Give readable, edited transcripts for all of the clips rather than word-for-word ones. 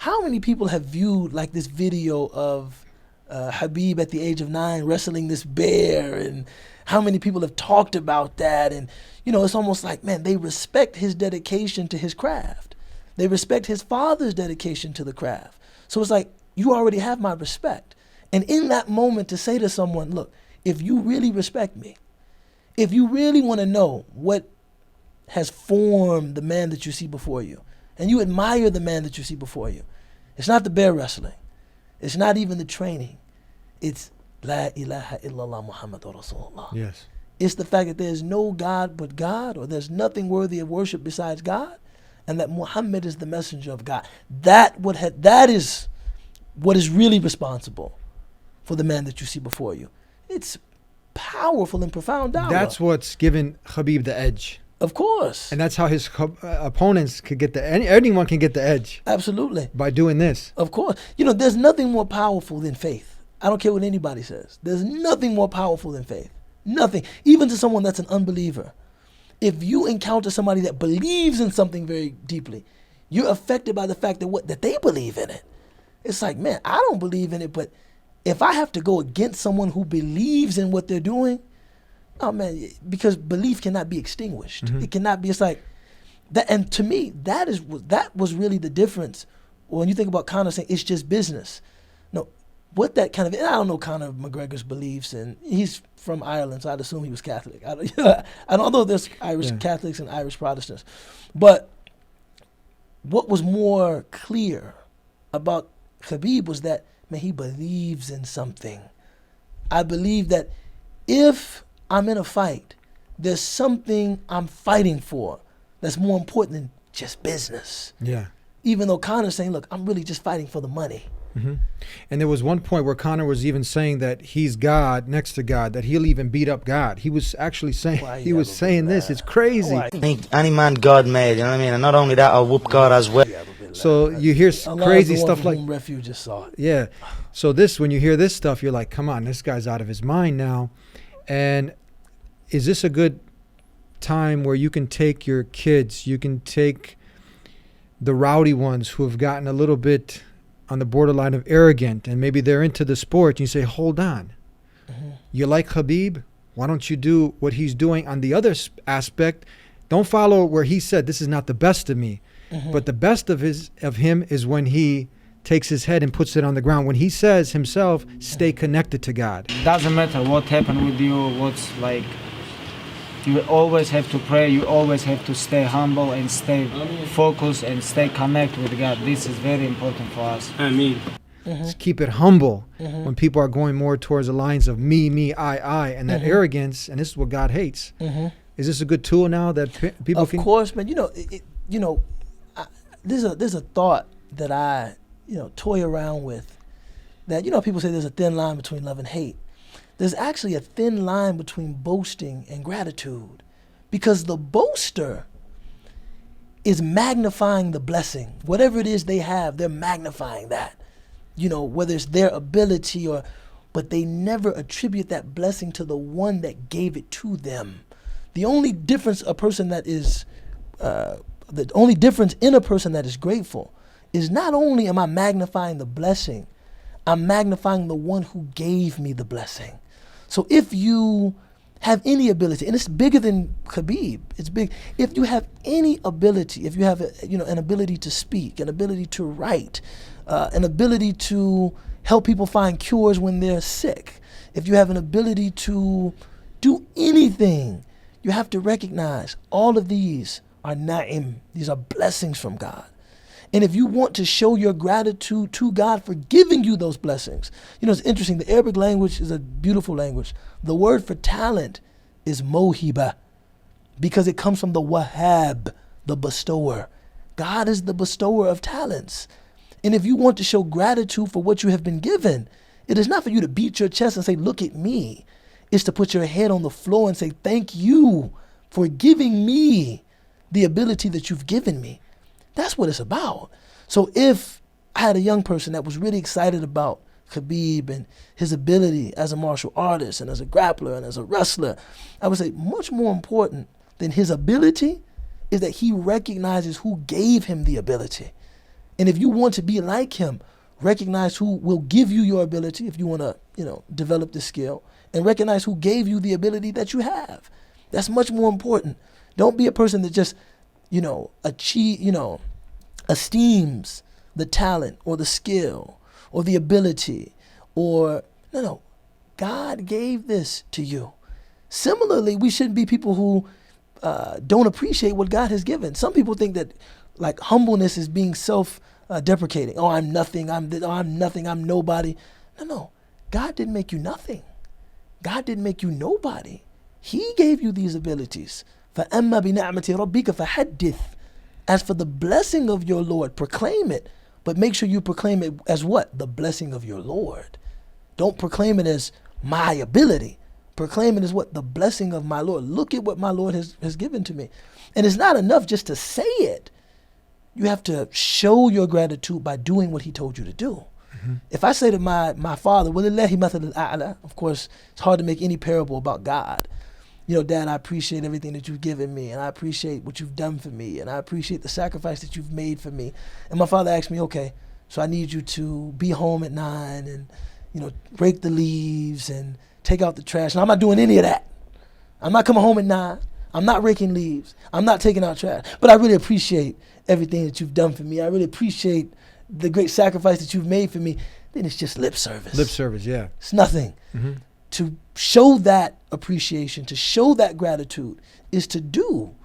how many people have viewed like this video of Khabib at the age of 9 wrestling this bear, and how many people have talked about that? And, it's almost like, man, they respect his dedication to his craft. They respect his father's dedication to the craft. So it's like, you already have my respect. And in that moment to say to someone, look, if you really respect me, if you really want to know what has formed the man that you see before you, and you admire the man that you see before you, it's not the bear wrestling. It's not even the training. It's La ilaha illallah Muhammadur Rasulullah. Yes. It's the fact that there's no God but God, or there's nothing worthy of worship besides God, and that Muhammad is the messenger of God. That is what is really responsible for the man that you see before you. It's powerful and profound dawah. That's what's given Khabib the edge. Of course. And that's how his opponents could get anyone can get the edge. Absolutely. By doing this. Of course. There's nothing more powerful than faith. I don't care what anybody says. There's nothing more powerful than faith. Nothing. Even to someone that's an unbeliever. If you encounter somebody that believes in something very deeply, you're affected by the fact that they believe in it. It's like, man, I don't believe in it, but if I have to go against someone who believes in what they're doing, oh man, because belief cannot be extinguished. Mm-hmm. It cannot be. It's like that. And to me, that was really the difference when you think about Conor saying it's just business. No, what that kind of, and I don't know Conor McGregor's beliefs, and he's from Ireland, so I'd assume he was Catholic. Although there's Irish Catholics and Irish Protestants, but what was more clear about Khabib was that, man, he believes in something. I believe that if I'm in a fight, there's something I'm fighting for that's more important than just business. Yeah. Even though Conor's saying, look, I'm really just fighting for the money. Mm-hmm. And there was one point where Conor was even saying that he's God next to God, that he'll even beat up God. He was actually saying, this. It's crazy. Any man God made, you know what I mean? And not only that, I'll whoop God as well. So you hear crazy stuff like refuge just saw it. Yeah. So when you hear this stuff, you're like, come on, this guy's out of his mind now. And is this a good time where you can take your kids, you can take the rowdy ones who have gotten a little bit on the borderline of arrogant, and maybe they're into the sport, and you say, hold on. Mm-hmm. You like Khabib? Why don't you do what he's doing on the other aspect? Don't follow where he said, this is not the best of me. Mm-hmm. But the best of him is when he takes his head and puts it on the ground. When he says himself, stay connected to God. Doesn't matter what happened with you, what's like, you always have to pray, you always have to stay humble and stay focused and stay connected with God. This is very important for us. Ameen. Mm-hmm. Just keep it humble when people are going more towards the lines of me, I, and that arrogance, and this is what God hates. Mm-hmm. Is this a good tool now that people can? Of course, man. There's a thought that I toy around with, that people say there's a thin line between love and hate. There's actually a thin line between boasting and gratitude, because the boaster is magnifying the blessing. Whatever it is they have, they're magnifying that. Whether it's their ability but they never attribute that blessing to the one that gave it to them. The only difference in a person that is grateful is not only am I magnifying the blessing, I'm magnifying the one who gave me the blessing. So if you have any ability, and it's bigger than Khabib, it's big. If you have any ability, if you have an ability to speak, an ability to write, an ability to help people find cures when they're sick, if you have an ability to do anything, you have to recognize all of these are na'im. These are blessings from God. And if you want to show your gratitude to God for giving you those blessings, it's interesting. The Arabic language is a beautiful language. The word for talent is mohiba, because it comes from the wahab, the bestower. God is the bestower of talents. And if you want to show gratitude for what you have been given, it is not for you to beat your chest and say, look at me. It's to put your head on the floor and say, thank you for giving me the ability that you've given me. That's what it's about. So if I had a young person that was really excited about Khabib and his ability as a martial artist and as a grappler and as a wrestler, I would say much more important than his ability is that he recognizes who gave him the ability. And if you want to be like him, recognize who will give you your ability if you want to, develop the skill, and recognize who gave you the ability that you have. That's much more important. Don't be a person that just, esteems the talent or the skill or the ability no. God gave this to you. Similarly, we shouldn't be people who don't appreciate what God has given. Some people think that like humbleness is being self-deprecating. Oh, I'm nothing. I'm nothing. I'm nobody. No. God didn't make you nothing. God didn't make you nobody. He gave you these abilities. فَأَمَّا بِنَعْمَةِ رَبِّكَ فَحَدِّثْ. As for the blessing of your Lord, proclaim it. But make sure you proclaim it as what? The blessing of your Lord. Don't proclaim it as my ability. Proclaim it as what? The blessing of my Lord. Look at what my Lord has given to me. And it's not enough just to say it. You have to show your gratitude by doing what he told you to do. Mm-hmm. If I say to my father, وَلِلَّهِ مَثَلُ الْأَعْلَى, of course, it's hard to make any parable about God. Dad, I appreciate everything that you've given me, and I appreciate what you've done for me, and I appreciate the sacrifice that you've made for me. And my father asked me, okay, so I need you to be home at 9 and, rake the leaves and take out the trash. And I'm not doing any of that. I'm not coming home at 9. I'm not raking leaves. I'm not taking out trash. But I really appreciate everything that you've done for me. I really appreciate the great sacrifice that you've made for me. Then it's just lip service. Lip service, yeah. It's nothing. Mm-hmm. To show that appreciation, to show that gratitude, is to do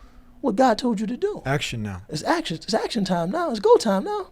what God told you to do. Action now. It's action. It's action time now. It's go time now.